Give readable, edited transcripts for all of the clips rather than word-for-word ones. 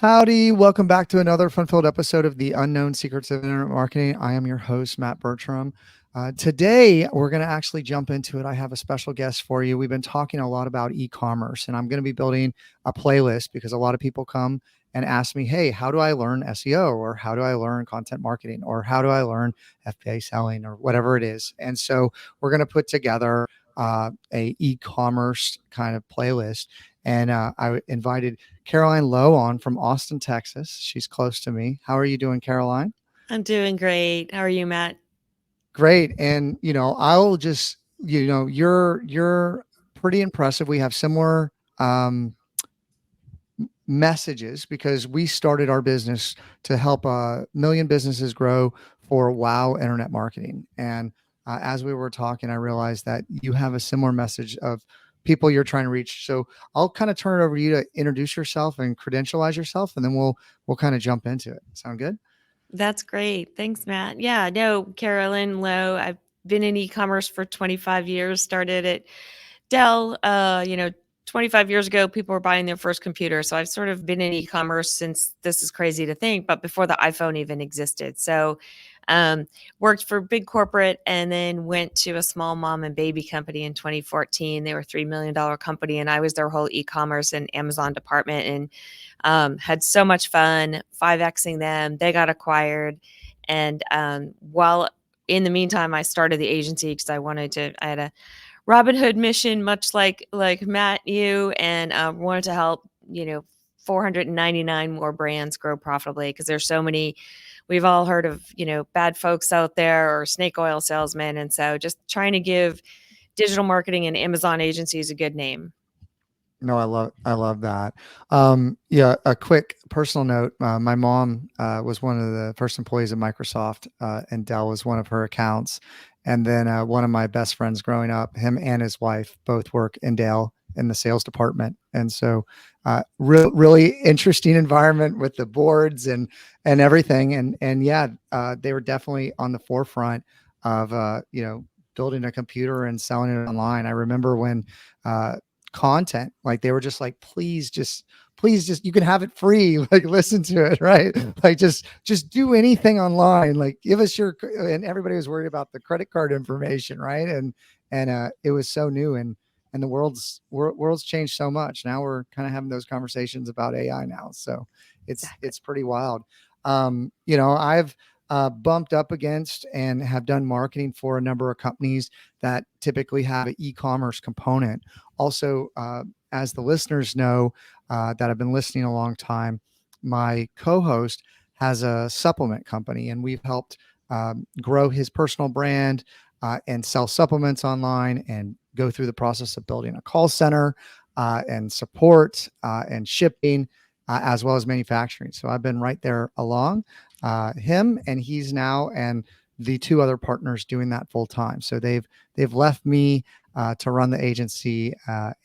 Howdy, welcome back to another fun-filled episode of the Unknown Secrets of Internet Marketing. I am your host, Matt Bertram. Today, we're going to actually jump into it. I have a special guest for you. We've been talking a lot about e-commerce, and I'm going to be building a playlist because a lot of people come and ask me, hey, how do I learn SEO, or how do I learn content marketing, or how do I learn FBA selling, or whatever it is. And so we're going to put together a e-commerce kind of playlist. And I invited Carolyn Lowe on from Austin, Texas. She's close to me. How are you doing, Caroline? I'm doing great. How are you, Matt? Great. And I'll just, you're pretty impressive. We have similar um, messages because we started our business to help a million businesses grow for wow internet marketing. And as we were talking, I realized that you have a similar message of people you're trying to reach. So I'll kind of turn it over to you to introduce yourself and credentialize yourself, and then we'll kind of jump into it. Sound good? That's great. Thanks, Matt. Yeah, no, Carolyn Lowe. I've been in e-commerce for 25 years, started at Dell. 25 years ago, people were buying their first computer. So I've sort of been in e-commerce since, this is crazy to think, but before the iPhone even existed. So um, worked for big corporate and then went to a small mom and baby company in 2014. They were a $3 million company, and I was their whole e-commerce and Amazon department, and had so much fun 5Xing them. They got acquired. And while in the meantime, I started the agency because I had a Robin Hood mission, much like Matt, you, and wanted to help 499 more brands grow profitably, because there's so many. We've all heard of bad folks out there, or snake oil salesmen, and so just trying to give digital marketing and Amazon agencies a good name. No, I love that. Yeah, a quick personal note. My mom was one of the first employees at Microsoft, and Dell was one of her accounts. And then one of my best friends growing up, him and his wife both work in Dell in the sales department. And so, really interesting environment with the boards and everything. And yeah, they were definitely on the forefront of building a computer and selling it online. I remember when. Content, like they were just like, please just you can have it free, like listen to it, right? Like just do anything online, like give us your, and everybody was worried about the credit card information, right? And it was so new, and the world's changed so much. Now we're kind of having those conversations about AI now, so Exactly. it's pretty wild. I've bumped up against and have done marketing for a number of companies that typically have an e-commerce component. Also, as the listeners know that have been listening a long time, my co-host has a supplement company, and we've helped grow his personal brand and sell supplements online, and go through the process of building a call center and support and shipping, as well as manufacturing. So I've been right there along him, and he's now and the two other partners doing that full time. So they've left me to run the agency,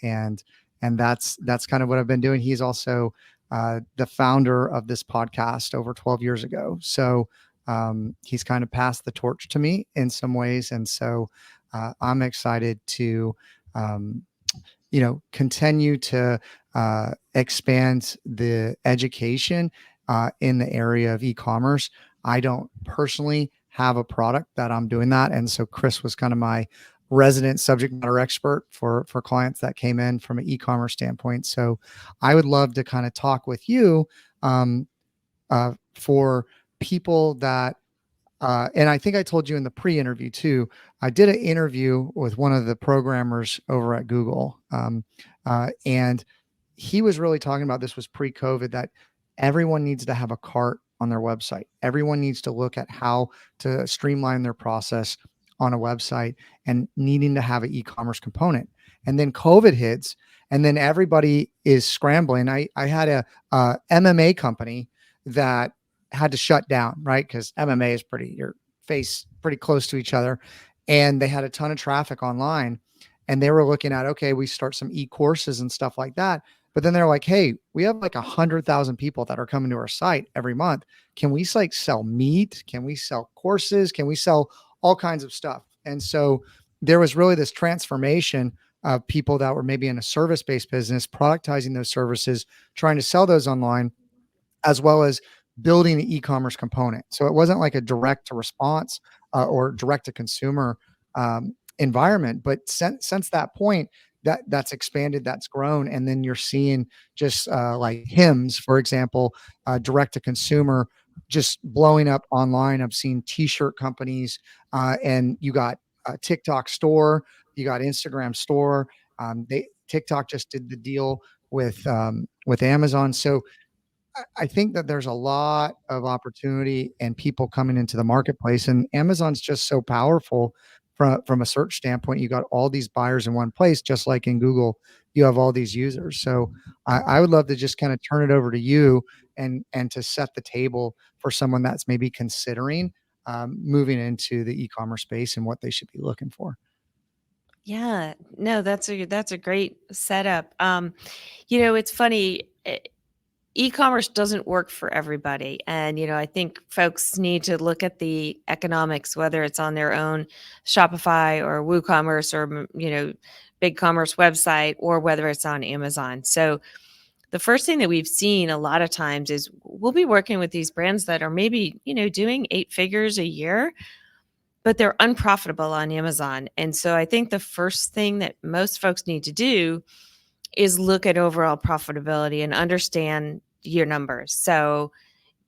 and that's kind of what I've been doing. He's also the founder of this podcast over 12 years ago. So he's kind of passed the torch to me in some ways, and so I'm excited to continue to expand the education in the area of e-commerce. I don't personally have a product that I'm doing that, and so Chris was kind of my resident subject matter expert for clients that came in from an e-commerce standpoint. So I would love to kind of talk with you for people that and I think I told you in the pre-interview too. I did an interview with one of the programmers over at Google, and he was really talking about, this was pre-COVID, that everyone needs to have a cart on their website. Everyone needs to look at how to streamline their process on a website, and needing to have an e-commerce component. And then COVID hits, and then everybody is scrambling. I had a MMA company that had to shut down, right? Because MMA is pretty, your face pretty close to each other. And they had a ton of traffic online, and they were looking at, okay, we start some e-courses and stuff like that. But then they're like, hey, we have like 100,000 people that are coming to our site every month. Can we like sell meat? Can we sell courses? Can we sell all kinds of stuff? And so there was really this transformation of people that were maybe in a service-based business, productizing those services, trying to sell those online, as well as building the e-commerce component. So it wasn't like a direct to response or direct to consumer environment. But since that point, that's expanded, that's grown, and then you're seeing just like hymns, for example, direct to consumer, just blowing up online. I've seen T-shirt companies, and you got a TikTok store, you got Instagram store. They TikTok just did the deal with Amazon. So I think that there's a lot of opportunity and people coming into the marketplace, and Amazon's just so powerful from a search standpoint. You got all these buyers in one place, just like in Google, you have all these users. So I would love to just kind of turn it over to you and to set the table for someone that's maybe considering moving into the e-commerce space and what they should be looking for. Yeah, no, that's a great setup. It's funny. E-commerce doesn't work for everybody, and I think folks need to look at the economics, whether it's on their own Shopify or WooCommerce or BigCommerce website, or whether it's on Amazon. So the first thing that we've seen a lot of times is we'll be working with these brands that are maybe doing 8 figures a year, but they're unprofitable on Amazon. And so I think the first thing that most folks need to do is look at overall profitability and understand your numbers. So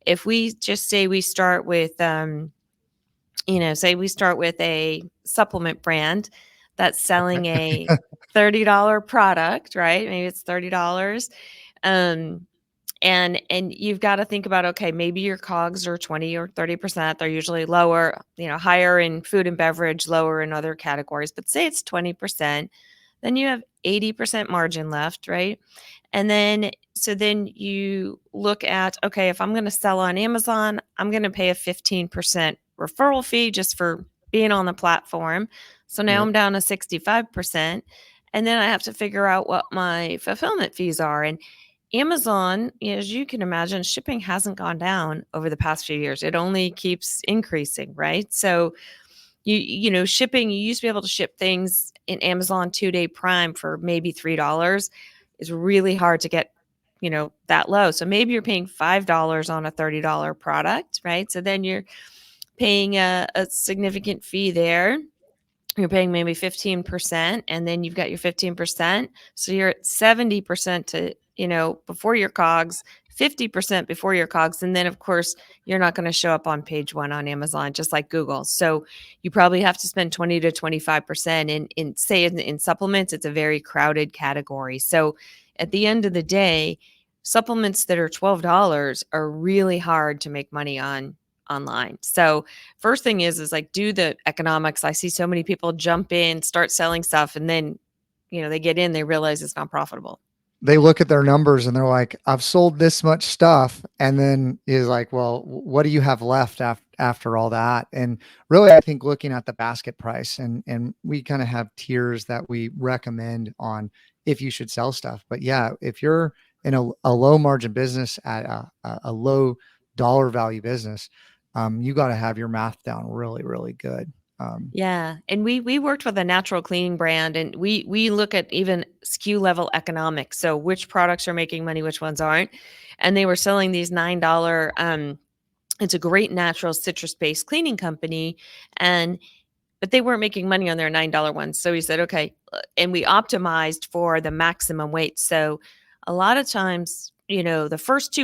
if we just say we start with, say we start with a supplement brand that's selling a $30 product, right? Maybe it's $30. Um, and you've got to think about, okay, maybe your COGS are 20 or 30%. They're usually lower, higher in food and beverage, lower in other categories, but say it's 20%, then you have 80% margin left, right? And then you look at, okay, if I'm going to sell on Amazon, I'm going to pay a 15% referral fee just for being on the platform. So now Yep. I'm down to 65%. And then I have to figure out what my fulfillment fees are. And Amazon, as you can imagine, shipping hasn't gone down over the past few years. It only keeps increasing, right? So shipping, you used to be able to ship things in Amazon 2-day Prime for maybe $3. It's really hard to get, that low. So maybe you're paying $5 on a $30 product, right? So then you're paying a significant fee there. You're paying maybe 15%, and then you've got your 15%. So you're at 70% to, before your COGS, 50% before your COGS. And then, of course, you're not going to show up on page one on Amazon, just like Google. So you probably have to spend 20 to 25%. In supplements, it's a very crowded category. So at the end of the day, supplements that are $12 are really hard to make money on online. So first thing is like, do the economics. I see so many people jump in, start selling stuff, and then, they get in, they realize it's not profitable. They look at their numbers and they're like, I've sold this much stuff. And then is like, well, what do you have left after all that? And really, I think looking at the basket price, and we kind of have tiers that we recommend on if you should sell stuff. But yeah, if you're in a low margin business at a low dollar value business, you got to have your math down really, really good. Yeah, and we worked with a natural cleaning brand, and we look at even SKU level economics. So which products are making money, which ones aren't. And they were selling these $9. It's a great natural citrus based cleaning company, but they weren't making money on their $9 ones. So we said, okay, and we optimized for the maximum weight. So a lot of times, the first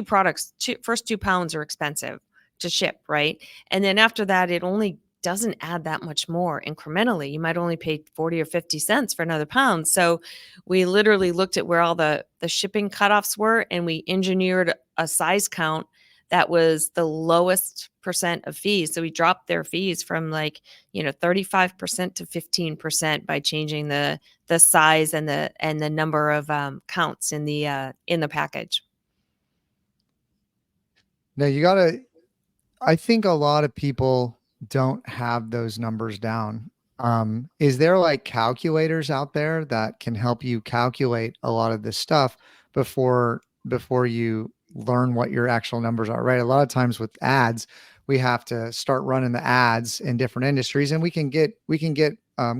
first 2 pounds are expensive to ship, right? And then after that, it only doesn't add that much more incrementally. You might only pay 40 or 50 cents for another pound. So we literally looked at where all the shipping cutoffs were, and we engineered a size count that was the lowest percent of fees. So we dropped their fees from 35% to 15% by changing the size and the number of counts in the package. Now you gotta I think a lot of people don't have those numbers down. Is there like calculators out there that can help you calculate a lot of this stuff before you learn what your actual numbers are, right? A lot of times with ads, we have to start running the ads in different industries, and we can get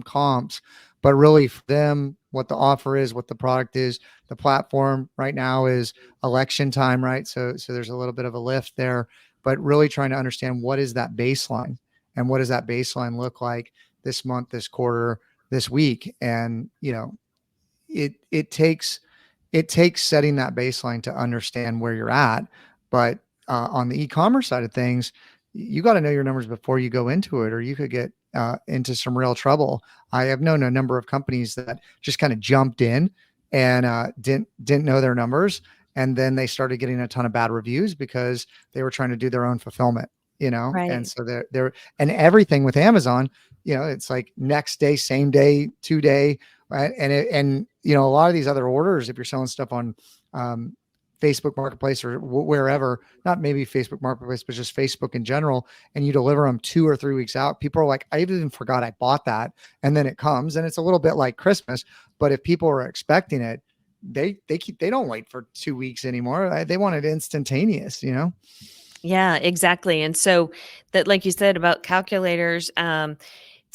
comps, But really for them, what the offer is, what the product is, the platform right now is election time, right? So there's a little bit of a lift there, but really trying to understand what is that baseline and what does that baseline look like this month, this quarter, this week. And, it takes setting that baseline to understand where you're at. But on the e-commerce side of things, you got to know your numbers before you go into it, or you could get into some real trouble. I have known a number of companies that just kind of jumped in and didn't know their numbers, and then they started getting a ton of bad reviews because they were trying to do their own fulfillment. And Right. so they're and everything with Amazon, it's like next day, same day, 2 day, right? And a lot of these other orders, if you're selling stuff on um, Facebook Marketplace or wherever, not maybe Facebook Marketplace, but just Facebook in general, and you deliver them 2 or 3 weeks out, people are like, I even forgot I bought that, and then it comes, and it's a little bit like Christmas. But if people are expecting it, they don't wait for 2 weeks anymore. They want it instantaneous. Yeah, exactly. And so that, like you said about calculators,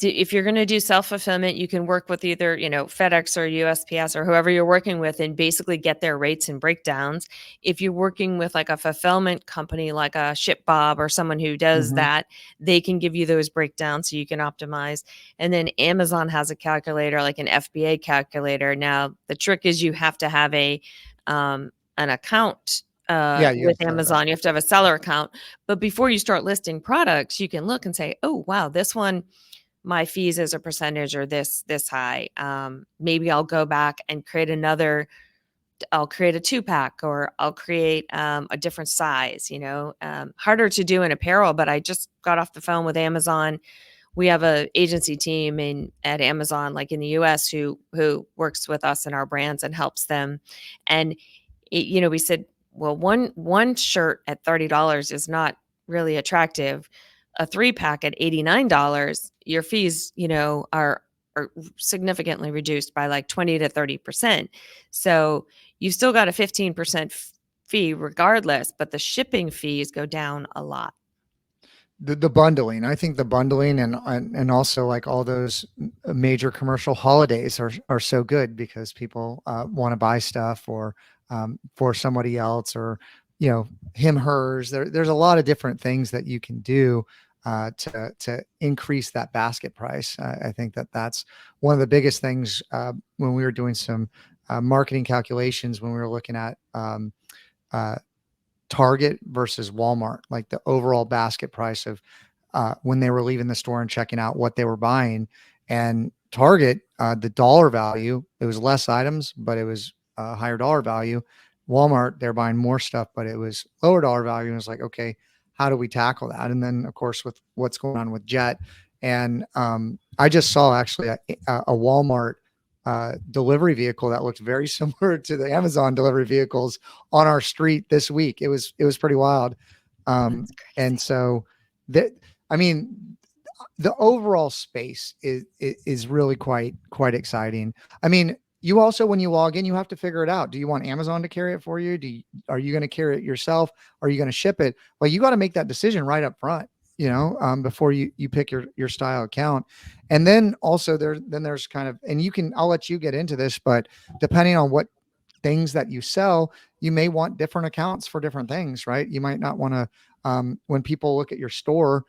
if you're going to do self fulfillment, you can work with either, FedEx or USPS or whoever you're working with and basically get their rates and breakdowns. If you're working with like a fulfillment company, like a ShipBob or someone who does Hmm. that, they can give you those breakdowns so you can optimize. And then Amazon has a calculator, like an FBA calculator. Now, the trick is you have to have an account Yeah, you with have to have that. Amazon. You have to have a seller account. But before you start listing products, you can look and say, oh, wow, this one, my fees as a percentage are this high. Maybe I'll go back and I'll create a 2-pack, or I'll create a different size. Harder to do in apparel, but I just got off the phone with Amazon. We have a agency team at Amazon, like in the US, who works with us and our brands and helps them. And we said, well, one shirt at $30 is not really attractive. A 3-pack at $89, your fees, are significantly reduced by like 20 to 30%. So you've still got a 15% fee regardless, but the shipping fees go down a lot. The bundling. I think the bundling and also like all those major commercial holidays are so good because people want to buy stuff or for somebody else, or him, hers. There's a lot of different things that you can do to increase that basket price. I think that's one of the biggest things when we were doing some marketing calculations, when we were looking at uh, Target versus Walmart, like the overall basket price of when they were leaving the store and checking out what they were buying. And Target, the dollar value, it was less items, but it was a higher dollar value. Walmart, they're buying more stuff, but it was lower dollar value. And it's like, okay, how do we tackle that? And then, of course, with what's going on with Jet. And I just saw actually a Walmart delivery vehicle that looked very similar to the Amazon delivery vehicles on our street this week. It was pretty wild. That's And crazy. so that, I mean, the overall space is really quite exciting. I mean, you also, when you log in, you have to figure it out. Do you want Amazon to carry it for you? Are you going to carry it yourself? Are you going to ship it? Well, you got to make that decision right up front, before you pick your style account. And then also there's kind of, and I'll let you get into this, but depending on what things that you sell, you may want different accounts for different things, right? You might not want to, when people look at your store,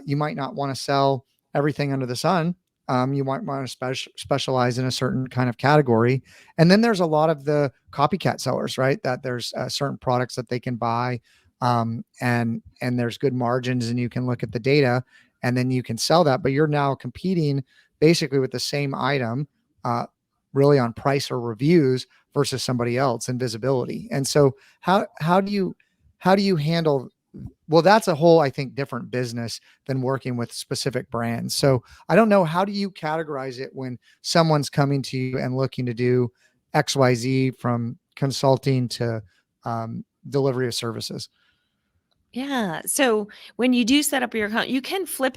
you might not want to sell everything under the sun. You might want to specialize in a certain kind of category. And then there's a lot of the copycat sellers, right? That there's certain products that they can buy, and there's good margins, and you can look at the data, and then you can sell that. But you're now competing basically with the same item, uh, really on price or reviews versus somebody else and visibility. And so how do you handle, well, that's a whole, I think, different business than working with specific brands. So I don't know, how do you categorize it when someone's coming to you and looking to do XYZ, from consulting to delivery of services? Yeah. So when you do set up your account, you can flip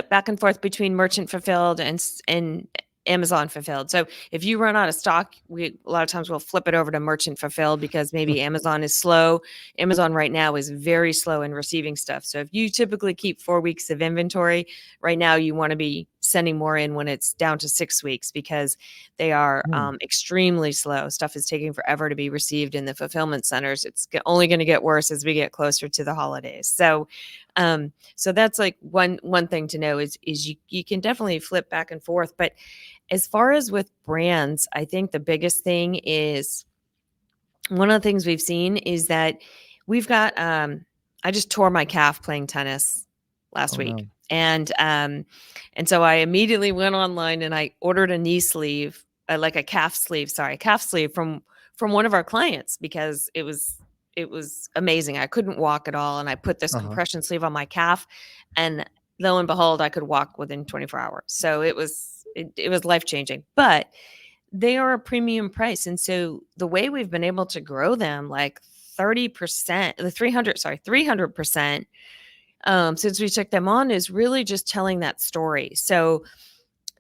back and forth between merchant fulfilled and Amazon fulfilled. So if you run out of stock, we a lot of times we'll flip it over to merchant fulfilled because maybe Amazon is slow. Amazon right now is very slow in receiving stuff. So if you typically keep 4 weeks of inventory, right now you want to be sending more in when it's down to 6 weeks because they are Hmm. extremely slow. Stuff is taking forever to be received in the fulfillment centers. It's only going to get worse as we get closer to the holidays. So that's like one thing to know is you can definitely flip back and forth. But as far as with brands, I think the biggest thing is one of the things we've seen is that we've got I just tore my calf playing tennis last Oh week. no. And so I immediately went online and I ordered a knee sleeve, like a calf sleeve from one of our clients because it was amazing. I couldn't walk at all and I put this Uh-huh. compression sleeve on my calf and lo and behold I could walk within 24 hours. So it was life-changing. But they are a premium price. And so the way we've been able to grow them like 30%, the 300% since we took them on is really just telling that story. So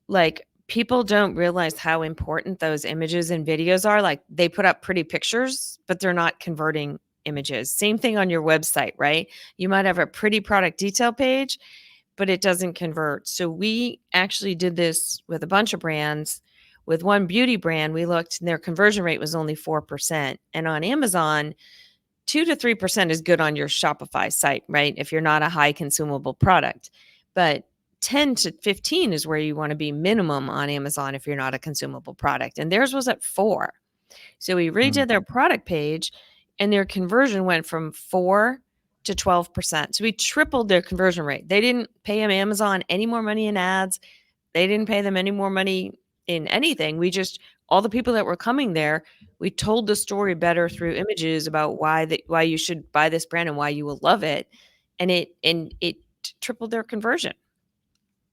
like people don't realize how important those images and videos are. Like they put up pretty pictures, but they're not converting images. Same thing on your website, right? You might have a pretty product detail page, but it doesn't convert. So we actually did this with a bunch of brands. With one beauty brand, we looked and their conversion rate was only 4%. And on Amazon, 2 to 3% is good on your Shopify site, right? If you're not a high consumable product. But 10 to 15 is where you want to be minimum on Amazon if you're not a consumable product. And theirs was at 4. So we Mm. redid their product page and their conversion went from 4 to 12%. So we tripled their conversion rate. They didn't pay them Amazon any more money in ads. They didn't pay them any more money in anything. We just all the people that were coming there, we told the story better through images about why you should buy this brand and why you will love it. And it tripled their conversion.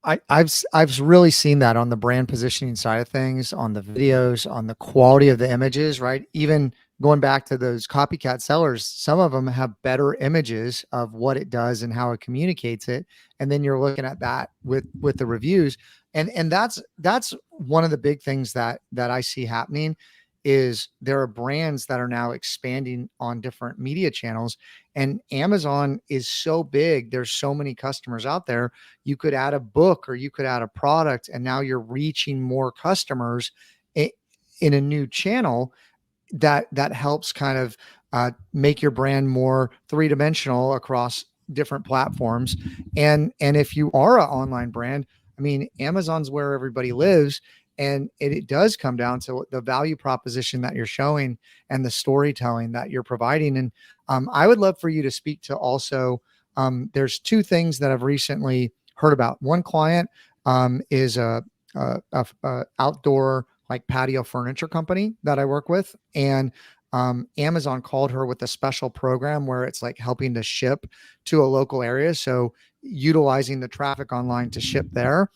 I've really seen that on the brand positioning side of things, on the videos, on the quality of the images, right? Even going back to those copycat sellers, some of them have better images of what it does and how it communicates it, and then you're looking at that with the reviews, and that's one of the big things that I see happening is there are brands that are now expanding on different media channels, and Amazon is so big. There's so many customers out there. You could add a book or you could add a product, and now you're reaching more customers in a new channel that helps kind of make your brand more three-dimensional across different platforms. And if you are an online brand, I mean, Amazon's where everybody lives, and it does come down to the value proposition that you're showing and the storytelling that you're providing. And I would love for you to speak to also, there's two things that I've recently heard about. One client is a outdoor like patio furniture company that I work with, and Amazon called her with a special program where it's like helping to ship to a local area, so utilizing the traffic online to ship there.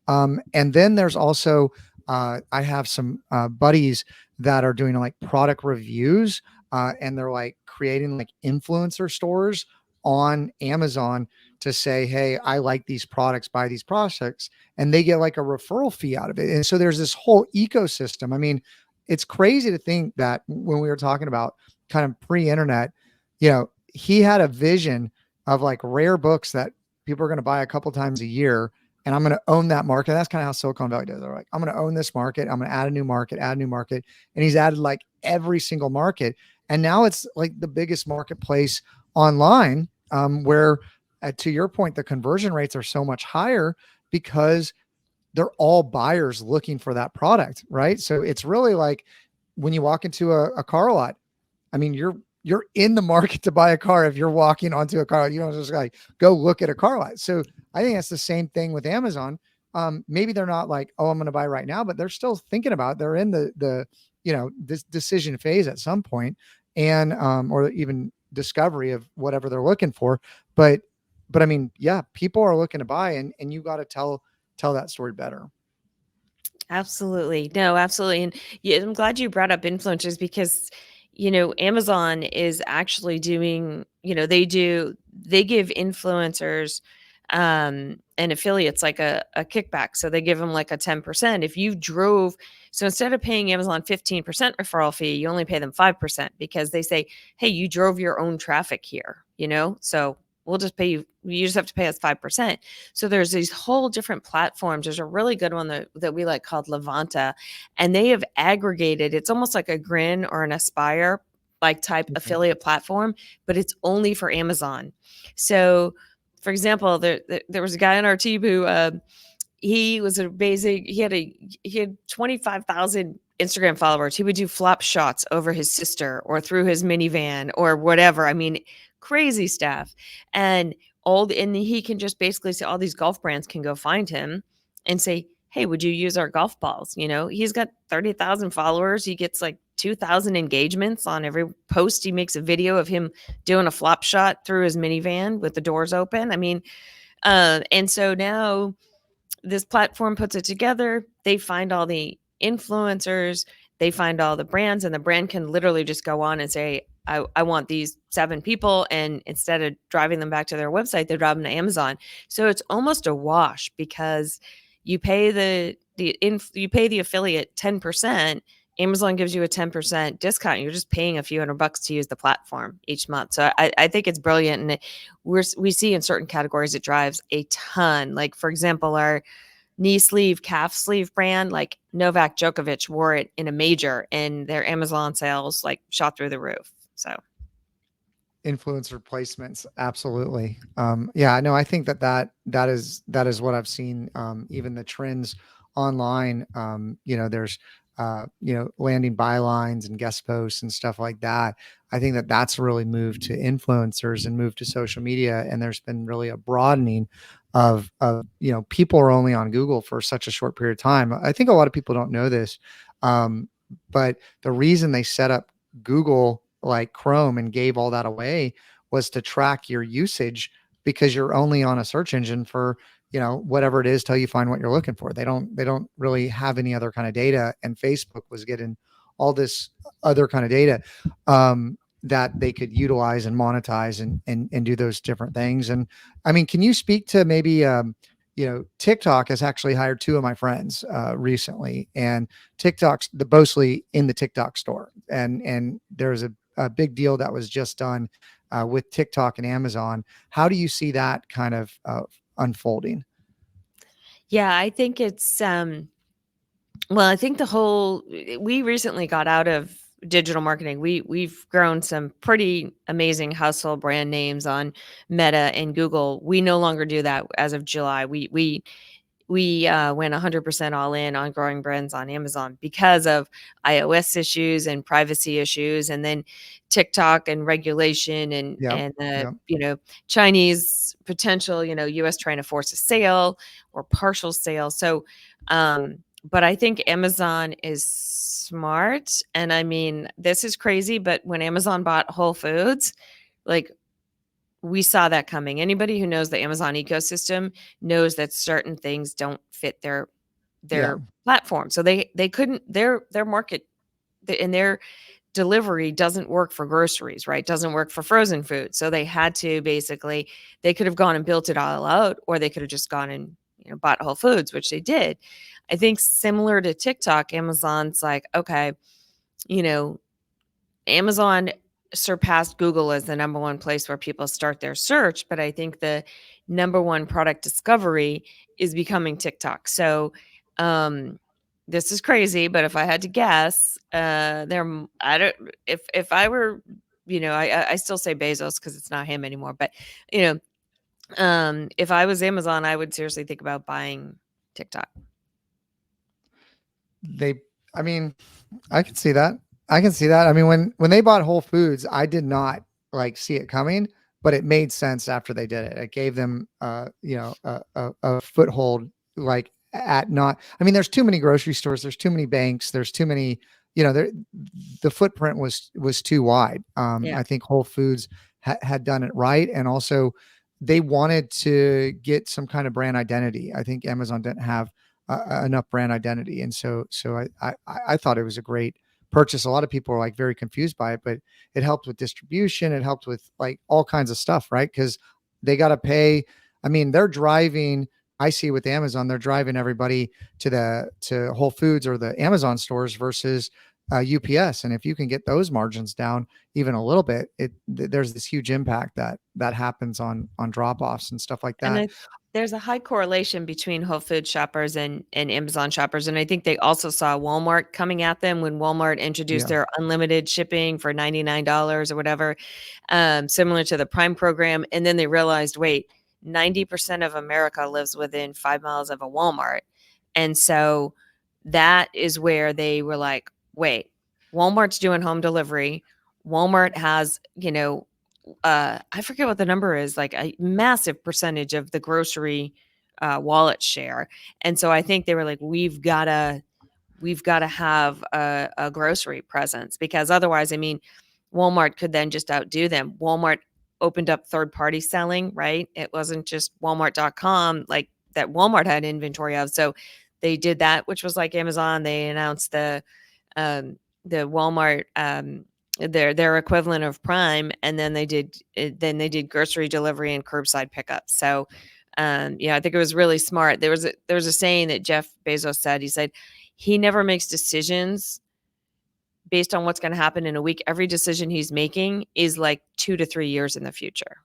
And then there's also I have some buddies that are doing like product reviews, and they're like creating like influencer stores on Amazon to say, hey, I like these products, buy these products, and they get like a referral fee out of it. And so there's this whole ecosystem. I mean, it's crazy to think that when we were talking about kind of pre-internet, he had a vision of like rare books that people are going to buy a couple times a year, and I'm going to own that market. That's kind of how Silicon Valley does. They're like, I'm going to own this market. I'm going to add a new market, add a new market. And he's added like every single market. And now it's like the biggest marketplace online, where to your point, the conversion rates are so much higher because they're all buyers looking for that product, right? So it's really like when you walk into a car lot, I mean, you're in the market to buy a car if you're walking onto a car lot. You don't just like go look at a car lot. So I think that's the same thing with Amazon. Maybe they're not like, oh, I'm going to buy right now, but they're still thinking about it. They're in this decision phase at some point, and or even discovery of whatever they're looking for. But I mean, yeah, people are looking to buy, and you got to tell that story better. Absolutely. No, absolutely. And yeah, I'm glad you brought up influencers because, Amazon is actually doing, they give influencers and affiliates like a kickback. So they give them like a 10%. If you drove, so instead of paying Amazon 15% referral fee, you only pay them 5% because they say, hey, you drove your own traffic here, So we'll just pay you. You just have to pay us 5%. So there's these whole different platforms. There's a really good one that we like called Levanta, and they have aggregated. It's almost like a Grin or an Aspire like type Okay. affiliate platform, but it's only for Amazon. So, for example, there was a guy on our team who he was a basic he had 25,000 Instagram followers. He would do flop shots over his sister or through his minivan or whatever. I mean, crazy stuff. And and he can just basically say all these golf brands can go find him and say, "Hey, would you use our golf balls?" He's got 30,000 followers. He gets like 2,000 engagements on every post. He makes a video of him doing a flop shot through his minivan with the doors open. I mean, and so now this platform puts it together. They find all the influencers, they find all the brands, and the brand can literally just go on and say, I want these 7 people. And instead of driving them back to their website, they drive them to Amazon. So it's almost a wash because you pay you pay the affiliate 10%. Amazon gives you a 10% discount. You're just paying a few $100 to use the platform each month. So I think it's brilliant. And we see in certain categories it drives a ton. Like, for example, our knee sleeve, calf sleeve brand, like Novak Djokovic wore it in a major, and their Amazon sales like shot through the roof. So Influencer placements, absolutely. Yeah, no, I think that is what I've seen. Even the trends online, there's landing bylines and guest posts and stuff like that. I think that's really moved to influencers and moved to social media, and there's been really a broadening of people are only on Google for such a short period of time. I think a lot of people don't know this, but the reason they set up Google like Chrome and gave all that away was to track your usage, because you're only on a search engine for whatever it is till you find what you're looking for. They don't really have any other kind of data, and Facebook was getting all this other kind of data that they could utilize and monetize and do those different things. And I mean, can you speak to maybe TikTok has actually hired 2 of my friends recently, and TikTok's mostly in the TikTok store, and there's a big deal that was just done with TikTok and Amazon. How do you see that kind of unfolding? yeah, I think it's well, I think we recently got out of digital marketing. We've grown some pretty amazing household brand names on Meta and Google. We no longer do that as of July. We went 100% all in on growing brands on Amazon because of iOS issues and privacy issues, and then TikTok and regulation and Yep. Yep. Chinese potential, US trying to force a sale or partial sale. So, but I think Amazon is smart. And I mean, this is crazy, but when Amazon bought Whole Foods, like, we saw that coming. Anybody who knows the Amazon ecosystem knows that certain things don't fit Yeah. their platform. So they couldn't their market and their delivery doesn't work for groceries, right? Doesn't work for frozen food. So they had to basically they could have gone and built it all out, or they could have just gone and bought Whole Foods, which they did. I think similar to TikTok, Amazon's like, okay, you know, Amazon surpassed Google as the number one place where people start their search, but I think the number one product discovery is becoming TikTok. So, this is crazy, but if I had to guess, I don't, if I were, I still say Bezos because it's not him anymore, but you if I was Amazon, I would seriously think about buying TikTok. They, I mean, I can see that. I can see that. I mean, when they bought Whole Foods, I did not like see it coming, but it made sense after they did it. It gave them, a foothold, like at not. I mean, there's too many grocery stores. There's too many banks. There's too many. There, the footprint was too wide. Yeah. I think Whole Foods had done it right, and also they wanted to get some kind of brand identity. I think Amazon didn't have enough brand identity, and so I thought it was a great purchase. A lot of people are like very confused by it, but it helped with distribution. It helped with like all kinds of stuff, right? Because they got to pay. I mean, they're driving. I see with Amazon, they're driving everybody to Whole Foods or the Amazon stores versus UPS. And if you can get those margins down even a little bit, there's this huge impact that happens on drop offs and stuff like And that. there's a high correlation between Whole Food shoppers and Amazon shoppers. And I think they also saw Walmart coming at them when Walmart introduced Yeah. their unlimited shipping for $99 or whatever, similar to the Prime program. And then they realized, wait, 90% of America lives within 5 miles of a Walmart. And so that is where they were like, wait, Walmart's doing home delivery. Walmart has, I forget what the number is, like a massive percentage of the grocery wallet share. And so I think they were like, we've got to have a grocery presence, because otherwise, I mean, Walmart could then just outdo them. Walmart opened up third party selling, right? It wasn't just Walmart.com like that Walmart had inventory of. So they did that, which was like Amazon. They announced the Walmart their equivalent of Prime, and then they did grocery delivery and curbside pickup. So yeah, I think it was really smart. There was a saying that Jeff Bezos said. He said he never makes decisions based on what's going to happen in a week. Every decision he's making is like 2 to 3 years in the future.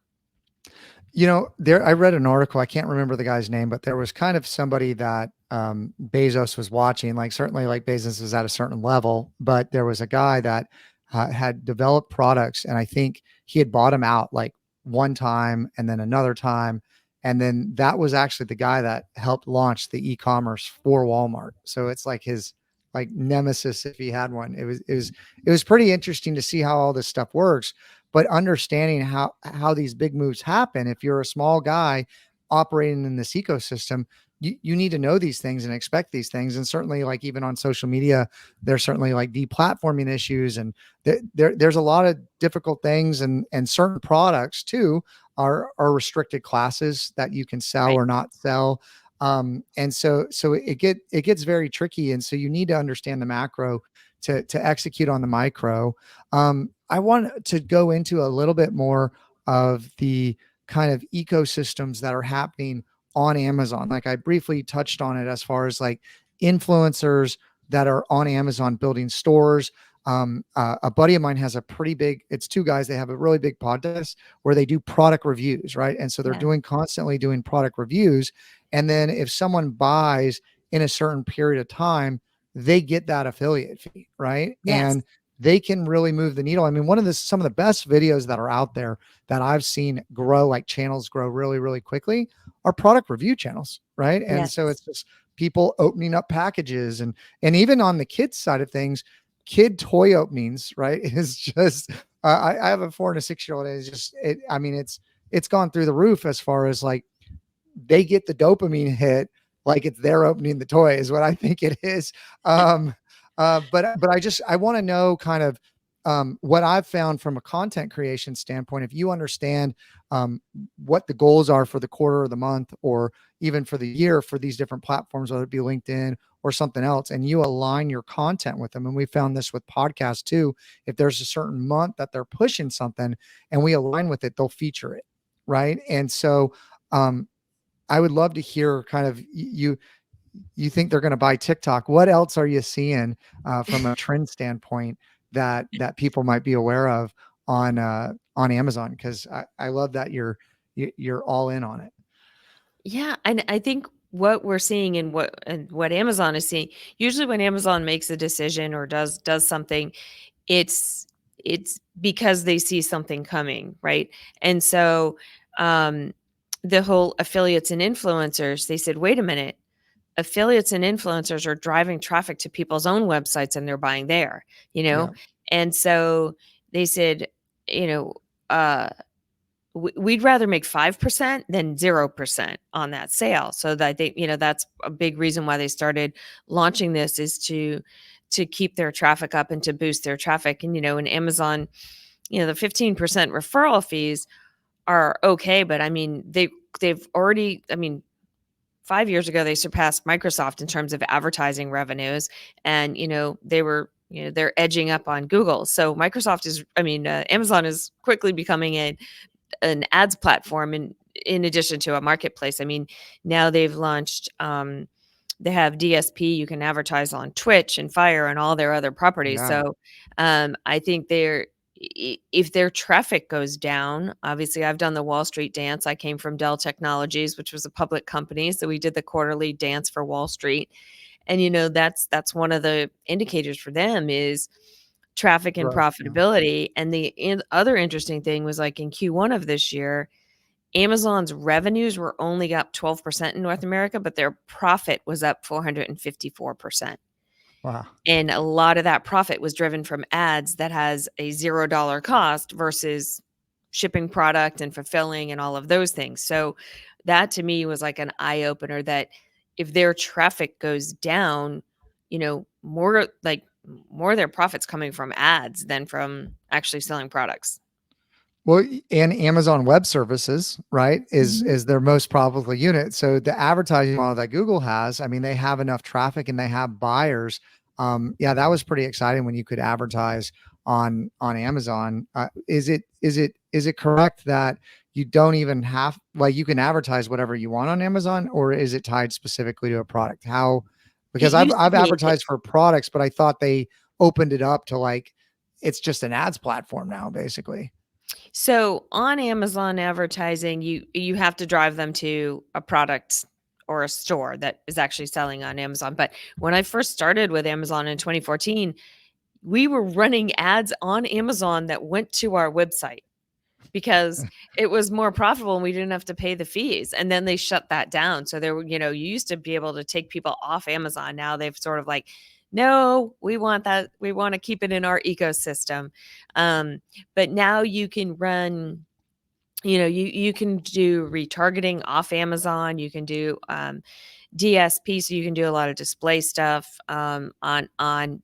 There I read an article, I can't remember the guy's name, but there was kind of somebody that Bezos was watching. Like certainly, like Bezos was at a certain level, but there was a guy that had developed products, and I think he had bought them out like one time and then another time, and then that was actually the guy that helped launch the e-commerce for Walmart. So it's like his like nemesis if he had one. It was pretty interesting to see how all this stuff works, but understanding how these big moves happen. If you're a small guy operating in this ecosystem, you need to know these things and expect these things. And certainly, like even on social media, there's certainly like deplatforming issues, and there's a lot of difficult things, and certain products too are restricted classes that you can sell Right. or not sell. And so it gets very tricky. And so you need to understand the macro to execute on the micro. I want to go into a little bit more of the kind of ecosystems that are happening on Amazon. Like I briefly touched on it as far as like influencers that are on Amazon building stores. A buddy of mine has a pretty big, it's two guys, they have a really big podcast where they do product reviews, right? And so they're Yeah. constantly doing product reviews. And then if someone buys in a certain period of time, they get that affiliate fee, right? Yes. And they can really move the needle. I mean, some of the best videos that are out there that I've seen grow, like channels grow really, really quickly, are product review channels, right? And so Yes. it's just people opening up packages, and even on the kids side of things, kid toy openings, right? Is just I have a 4 and a 6-year-old, and I mean, it's gone through the roof as far as like they get the dopamine hit like it's their opening the toy is what I think it is. But I want to know kind of what I've found from a content creation standpoint. If you understand what the goals are for the quarter or the month or even for the year for these different platforms, whether it be LinkedIn or something else, and you align your content with them. And we found this with podcasts too. If there's a certain month that they're pushing something and we align with it, they'll feature it. Right. And so I would love to hear kind of you think they're going to buy TikTok. What else are you seeing from a trend standpoint that people might be aware of on Amazon? Because I love that you're all in on it. Yeah, and I think what we're seeing and what Amazon is seeing, usually when Amazon makes a decision or does something, it's it's because they see something coming, right? And so um the whole affiliates and influencers, they said, "Wait a minute. Affiliates and influencers are driving traffic to people's own websites and they're buying there, you know?" Yeah. And so they said, you know, uh we'd rather make 5% than 0% on that sale. So that I think, that's a big reason why they started launching this, is to keep their traffic up and to boost their traffic. And, in Amazon, the 15% referral fees are okay, but I mean, they've already, I mean, 5 years ago, they surpassed Microsoft in terms of advertising revenues. And, they were, they're edging up on Google. So Amazon is quickly becoming an ads platform in addition to a marketplace. I mean, now they've launched they have DSP. You can advertise on Twitch and Fire and all their other properties. Yeah. So I think if their traffic goes down, obviously I've done the Wall Street dance. I came from Dell Technologies, which was a public company. So we did the quarterly dance for Wall Street. And, that's one of the indicators for them is traffic and Growth. Yeah. profitability. And the other interesting thing was like in Q1 of this year, Amazon's revenues were only up 12% in North America, but their profit was up 454%. Wow. And a lot of that profit was driven from ads that has a $0 cost versus shipping product and fulfilling and all of those things. So that to me was like an eye opener that if their traffic goes down, more of their profits coming from ads than from actually selling products. Well, and Amazon Web Services, right, is Mhm. is their most profitable unit. So the advertising model that Google has, I mean, they have enough traffic and they have buyers. Yeah, that was pretty exciting when you could advertise on Amazon. Is it correct that you don't even have, like, you can advertise whatever you want on Amazon, or is it tied specifically to a product? How? It Because I've used to I've be advertised for products, but I thought they opened it up to, like, it's just an ads platform now, basically. so on Amazon advertising, you have to drive them to a product or a store that is actually selling on Amazon. But when I first started with Amazon in 2014, we were running ads on Amazon that went to our website because it was more profitable and we didn't have to pay the fees. And then they shut that down. So you used to be able to take people off Amazon. Now they've sort of like, no, we want that. We want to keep it in our ecosystem. Um, but now you can run, you can do retargeting off Amazon. You can do DSP, so you can do a lot of display stuff on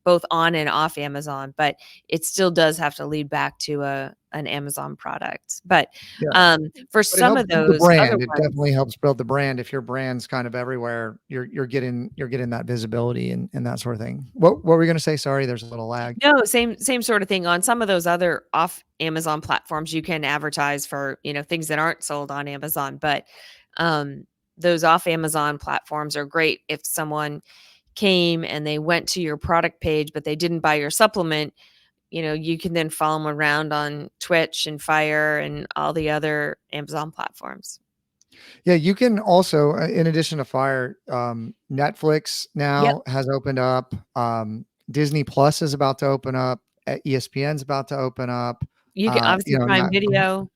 both on and off Amazon, but it still does have to lead back to an Amazon product. But Yeah. for But it some helps of build the those other brand. It ones, definitely helps build the brand. If your brand's kind of everywhere, you're getting that visibility and that sort of thing. What were we gonna say? Sorry, there's a little lag. no, same sort of thing. On some of those other off Amazon platforms, you can advertise for things that aren't sold on Amazon, but um, those off Amazon platforms are great if someone came and they went to your product page, but they didn't buy your supplement. You can then follow them around on Twitch and Fire and all the other Amazon platforms. Yeah, you can also, in addition to Fire, Netflix Yep. now has opened up. Disney Plus is about to open up. ESPN's about to open up. You can obviously Prime Not Video.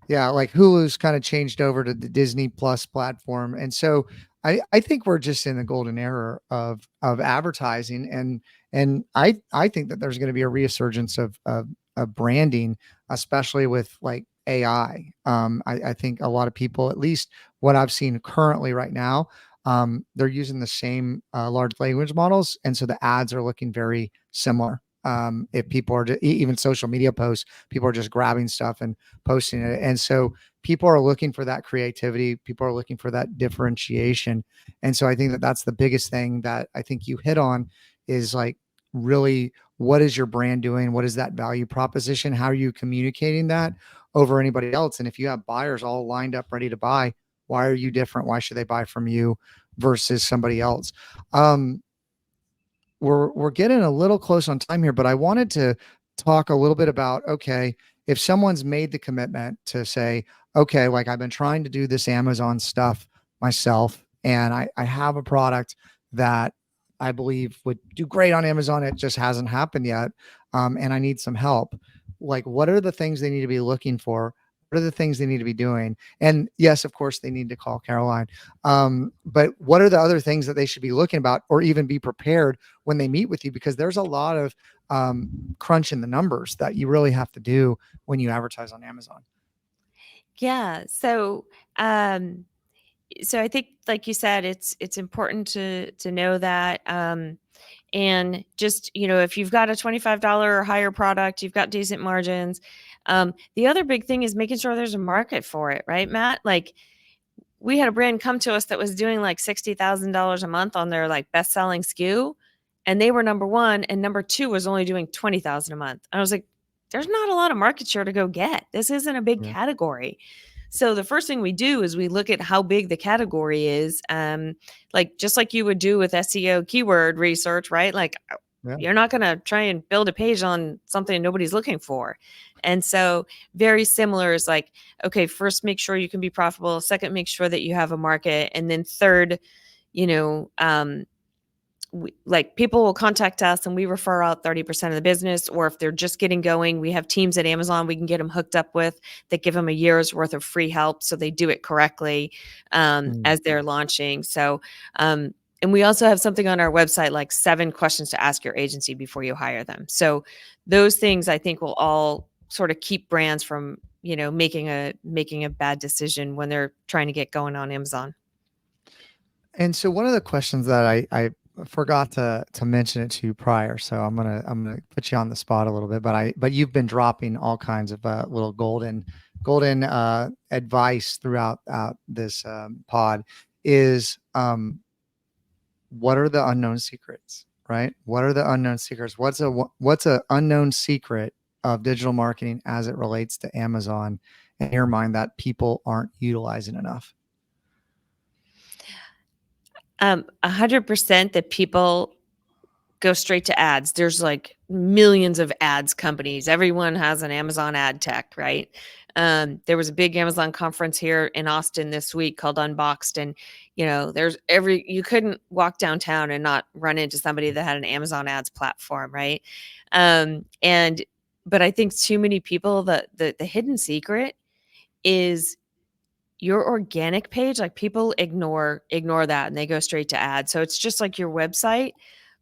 Yeah, like Hulu's kind of changed over to the Disney Plus platform. And so I think we're just in the golden era of advertising. And I think that there's going to be a resurgence of branding, especially with like AI. I think a lot of people, at least what I've seen currently right now, they're using the same large language models. And so the ads are looking very similar. If people are even social media posts, people are just grabbing stuff and posting it. And so people are looking for that creativity. People are looking for that differentiation. And so I think that that's the biggest thing that I think you hit on is like, really, what is your brand doing? What is that value proposition? How are you communicating that over anybody else? And if you have buyers all lined up, ready to buy, why are you different? Why should they buy from you versus somebody else? Um, we're getting a little close on time here, but I wanted to talk a little bit about, okay, if someone's made the commitment to say, okay, like I've been trying to do this Amazon stuff myself, and I have a product that I believe would do great on Amazon. It just hasn't happened yet. And I need some help. Like, what are the things they need to be looking for? What are the things they need to be doing? And yes, of course, they need to call Caroline. But what are the other things that they should be looking about or even be prepared when they meet with you? Because there's a lot of crunch in the numbers that you really have to do when you advertise on Amazon. Yeah. So I think, like you said, it's important to know that. And just if you've got a $25 or higher product, you've got decent margins. The other big thing is making sure there's a market for it, right, Matt? Like we had a brand come to us that was doing like $60,000 a month on their like best selling SKU, and they were number one, and number two was only doing 20,000 a month. And I was like, there's not a lot of market share to go get. This isn't a big Yeah. category. So the first thing we do is we look at how big the category is. Like just like you would do with SEO keyword research, right? Like Yeah. you're not going to try and build a page on something nobody's looking for. And so very similar is like, okay, first make sure you can be profitable. Second, make sure that you have a market. And then third, you know, like people will contact us and we refer out 30% of the business, or if they're just getting going, we have teams at Amazon we can get them hooked up with that give them a year's worth of free help so they do it correctly Mm. as they're launching. So and we also have something on our website like 7 questions to ask your agency before you hire them. So those things I think will all sort of keep brands from, you know, making a bad decision when they're trying to get going on Amazon. And so one of the questions that I forgot to mention it to you prior, so I'm gonna put you on the spot a little bit, but you've been dropping all kinds of little golden advice throughout this pod is what are the unknown secrets, right? What are the unknown secrets? What's a unknown secret of digital marketing as it relates to Amazon in your mind that people aren't utilizing enough? 100% that people go straight to ads. There's like millions of ads companies. Everyone has an Amazon ad tech, right? There was a big Amazon conference here in Austin this week called Unboxed, and you know, you couldn't walk downtown and not run into somebody that had an Amazon ads platform, right? And but I think too many people, the hidden secret is your organic page. Like people ignore that and they go straight to ads. So it's just like your website.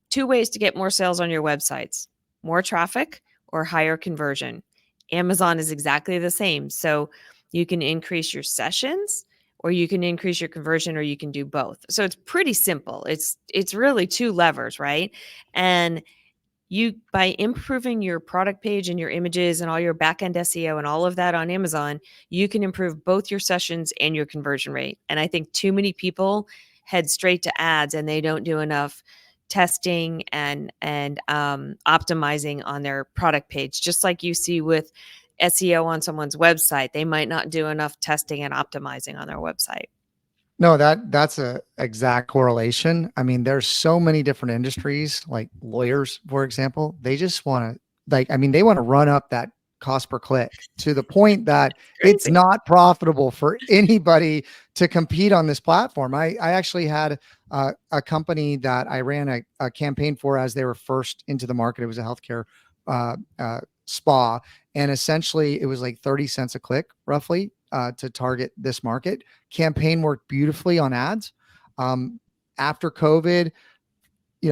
2 ways to get more sales on your websites: more traffic or higher conversion. Amazon is exactly the same. So you can increase your sessions or you can increase your conversion or you can do both. So it's pretty simple. It's really 2 levers, right? And you, by improving your product page and your images and all your back-end SEO and all of that on Amazon, you can improve both your sessions and your conversion rate. And I think too many people head straight to ads and they don't do enough testing and optimizing on their product page. Just like you see with SEO on someone's website, they might not do enough testing and optimizing on their website. No, that's a exact correlation. I mean, there's so many different industries, like lawyers, for example. They just want to they want to run up that cost per click to the point that it's Crazy. not profitable for anybody to compete on this platform. I actually had a company that I ran a campaign for as they were first into the market. It was a healthcare spa, and essentially it was like 30 cents a click, roughly, to target this market. Campaign worked beautifully on ads. After COVID,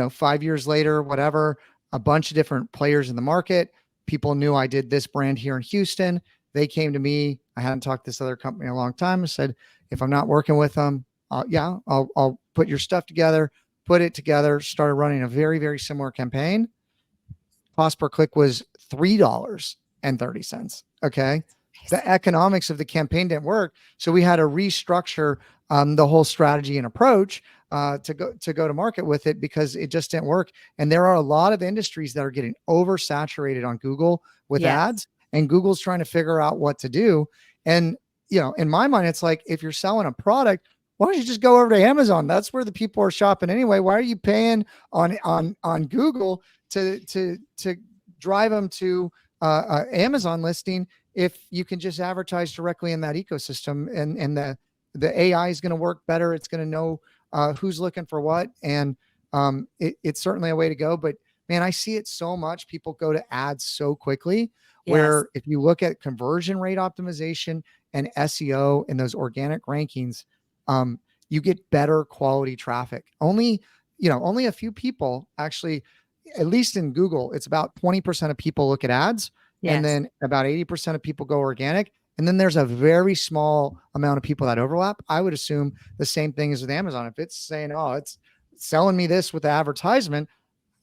5 years later, whatever, a bunch of different players in the market. People knew I did this brand here in Houston. They came to me. I hadn't talked to this other company in a long time. I said, if I'm not working with them, I'll put your stuff together, put it together, started running a very, very similar campaign. Cost per click was $3.30. Okay. The economics of the campaign didn't work. So we had to restructure the whole strategy and approach to go to market with it because it just didn't work. And there are a lot of industries that are getting oversaturated on Google with Yes. ads, and Google's trying to figure out what to do. And, in my mind, it's like, if you're selling a product, why don't you just go over to Amazon? That's where the people are shopping anyway. Why are you paying on Google to drive them to Amazon listing if you can just advertise directly in that ecosystem, and the AI is going to work better. It's going to know who's looking for what. And it's certainly a way to go, but man, I see it so much. People go to ads so quickly, Yes. where if you look at conversion rate optimization and SEO and those organic rankings, you get better quality traffic. Only a few people actually, at least in Google, it's about 20% of people look at ads. And Yes. then about 80% of people go organic. And then there's a very small amount of people that overlap. I would assume the same thing is with Amazon. If it's saying, oh, it's selling me this with the advertisement,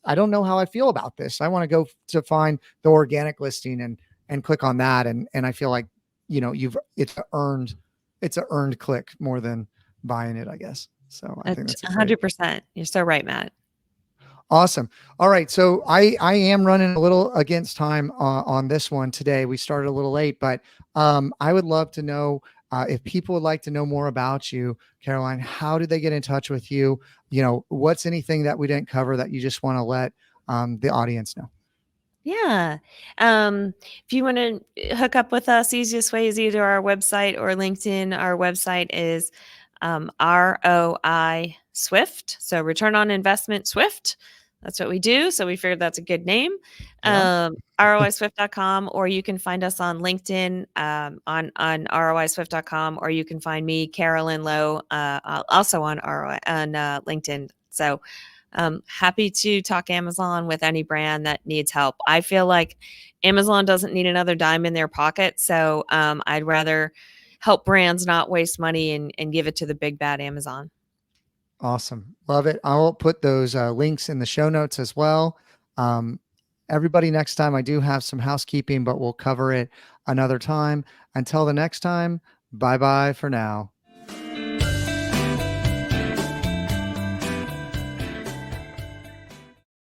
I don't know how I feel about this. I want to go to find the organic listing and click on that. And I feel like, it's a earned click more than buying it, I guess. So I think that's a great. 100%. You're so right, Matt. Awesome. All right. So I am running a little against time on this one today. We started a little late, but I would love to know If people would like to know more about you, Caroline, how do they get in touch with you? What's anything that we didn't cover that you just want to let the audience know? Yeah. If you want to hook up with us, easiest way is either our website or LinkedIn. Our website is ROI Swift. So return on investment Swift. That's what we do. So we figured that's a good name. Yeah. ROISwift.com, or you can find us on LinkedIn on ROISwift.com, or you can find me, Carolyn Lowe, also on ROI on LinkedIn. So happy to talk Amazon with any brand that needs help. I feel like Amazon doesn't need another dime in their pocket. So I'd rather help brands not waste money and give it to the big bad Amazon. Awesome. Love it. I'll put those links in the show notes as well. Um, Everybody, next time I do have some housekeeping, but we'll cover it another time. Until the next time, bye bye for now.